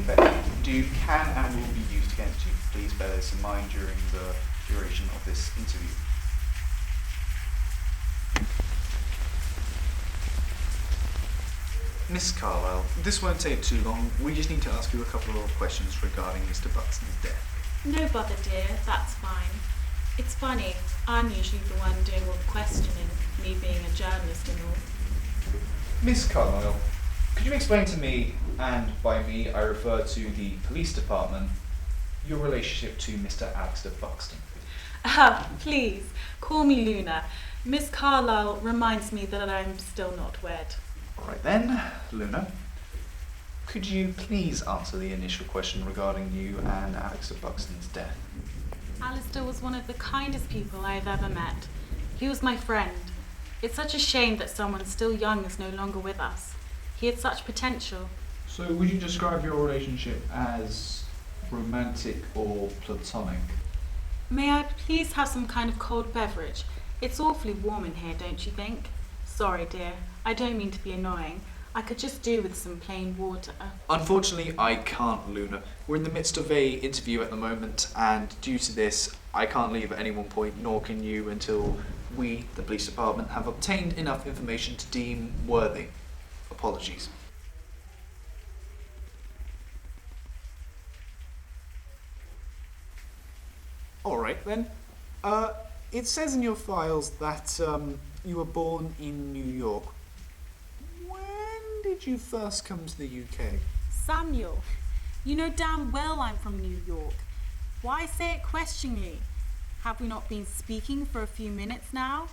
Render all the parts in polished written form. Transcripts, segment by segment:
anything that you do can and will be used against you. Please bear this in mind during the duration of this interview. Miss Carlyle, this won't take too long. We just need to ask you a couple of questions regarding Mr. Buxton's death. No bother, dear. That's fine. It's funny. I'm usually the one doing all the questioning, me being a journalist and all. Miss Carlyle, could you explain to me, and by me I refer to the police department, your relationship to Mr. Alistair Buxton? Please, call me Luna. Miss Carlyle reminds me that I'm still not wed. Alright then, Luna. Could you please answer the initial question regarding you and Alistair Buxton's death? Alistair was one of the kindest people I have ever met. He was my friend. It's such a shame that someone still young is no longer with us. He had such potential. So would you describe your relationship as romantic or platonic? May I please have some kind of cold beverage? It's awfully warm in here, don't you think? Sorry, dear. I don't mean to be annoying. I could just do with some plain water. Unfortunately, I can't, Luna. We're in the midst of an interview at the moment, and due to this, I can't leave at any one point, nor can you, until we, the police department, have obtained enough information to deem worthy. Apologies. Alright then. It says in your files that you were born in New York. When did you first come to the UK? Samuel, you know damn well I'm from New York. Why say it questioningly? Have we not been speaking for a few minutes now?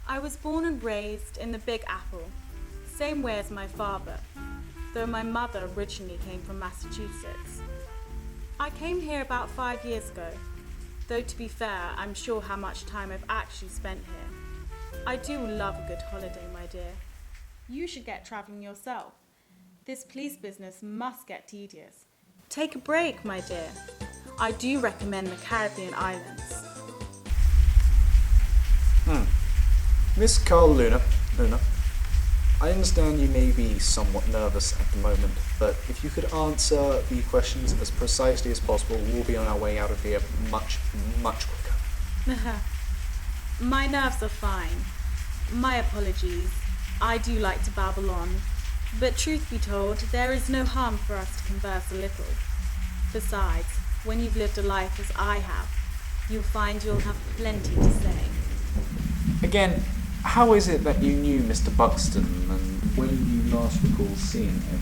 I was born and raised in the Big Apple, same way as my father, though my mother originally came from Massachusetts. I came here about 5 years ago, though to be fair, I'm sure how much time I've actually spent here. I do love a good holiday, my dear. You should get travelling yourself. This police business must get tedious. Take a break, my dear. I do recommend the Caribbean islands. Miss Carl Luna, I understand you may be somewhat nervous at the moment, but if you could answer the questions as precisely as possible, we'll be on our way out of here much, much quicker. My nerves are fine. My apologies. I do like to babble on. But truth be told, there is no harm for us to converse a little. Besides, when you've lived a life as I have, you'll find you'll have plenty to say. Again, how is it that you knew Mr. Buxton, and when you last recall seeing him?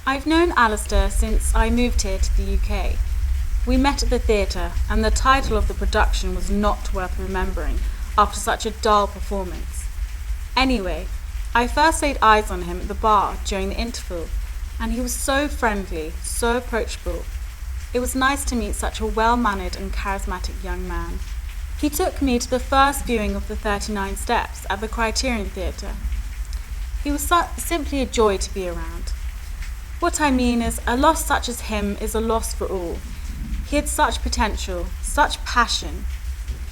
I've known Alistair since I moved here to the UK. We met at the theatre, and the title of the production was not worth remembering after such a dull performance. Anyway, I first laid eyes on him at the bar during the interval, and he was so friendly, so approachable. It was nice to meet such a well-mannered and charismatic young man. He took me to the first viewing of the 39 Steps at the Criterion Theatre. He was simply a joy to be around. What I mean is, a loss such as him is a loss for all. He had such potential, such passion.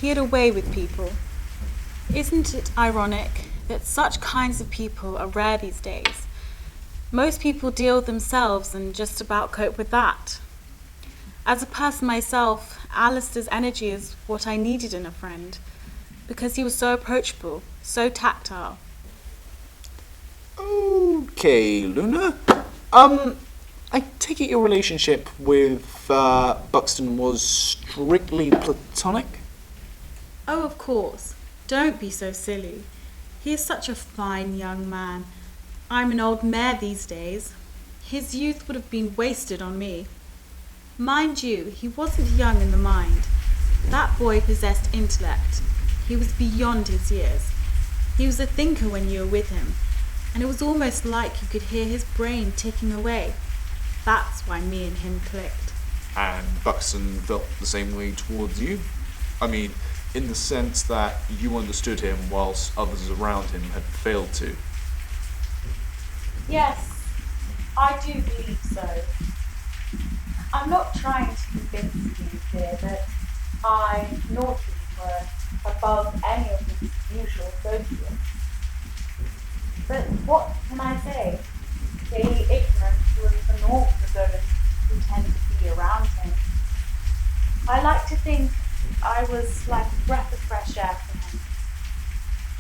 He had a way with people. Isn't it ironic that such kinds of people are rare these days? Most people deal with themselves and just about cope with that. As a person myself, Alistair's energy is what I needed in a friend, because he was so approachable, so tactile. Okay, Luna. I take it your relationship with Buxton was strictly platonic? Oh, of course. Don't be so silly. He is such a fine young man. I'm an old mare these days. His youth would have been wasted on me. Mind you, he wasn't young in the mind. That boy possessed intellect. He was beyond his years. He was a thinker when you were with him, and it was almost like you could hear his brain ticking away. That's why me and him clicked. And Buxton felt the same way towards you? I mean, in the sense that you understood him whilst others around him had failed to. Yes, I do believe so. I'm not trying to convince you, dear, that I nor he were above any of his usual associates. But what can I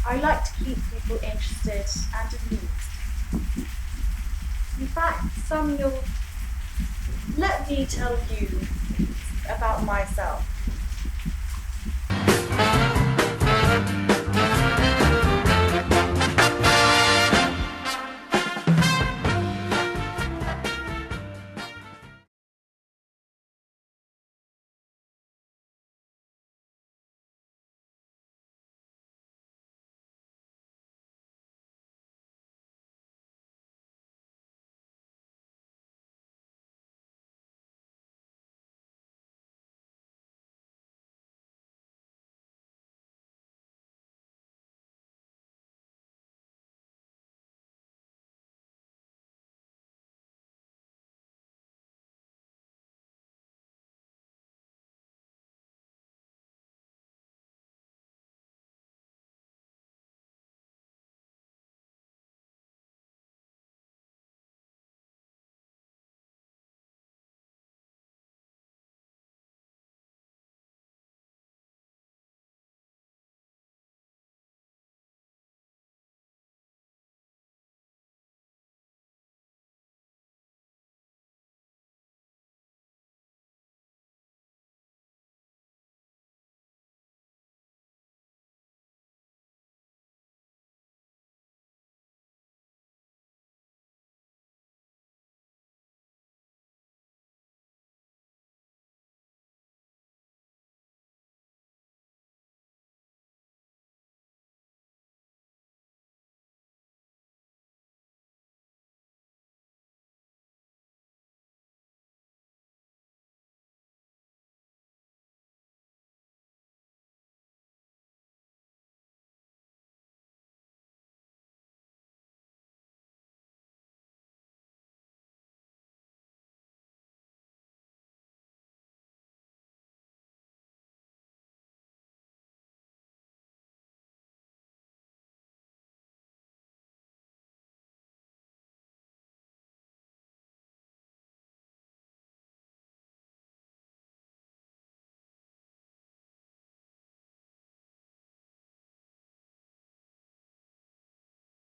I like to keep people interested and amused. In fact, Samuel, let me tell you about myself.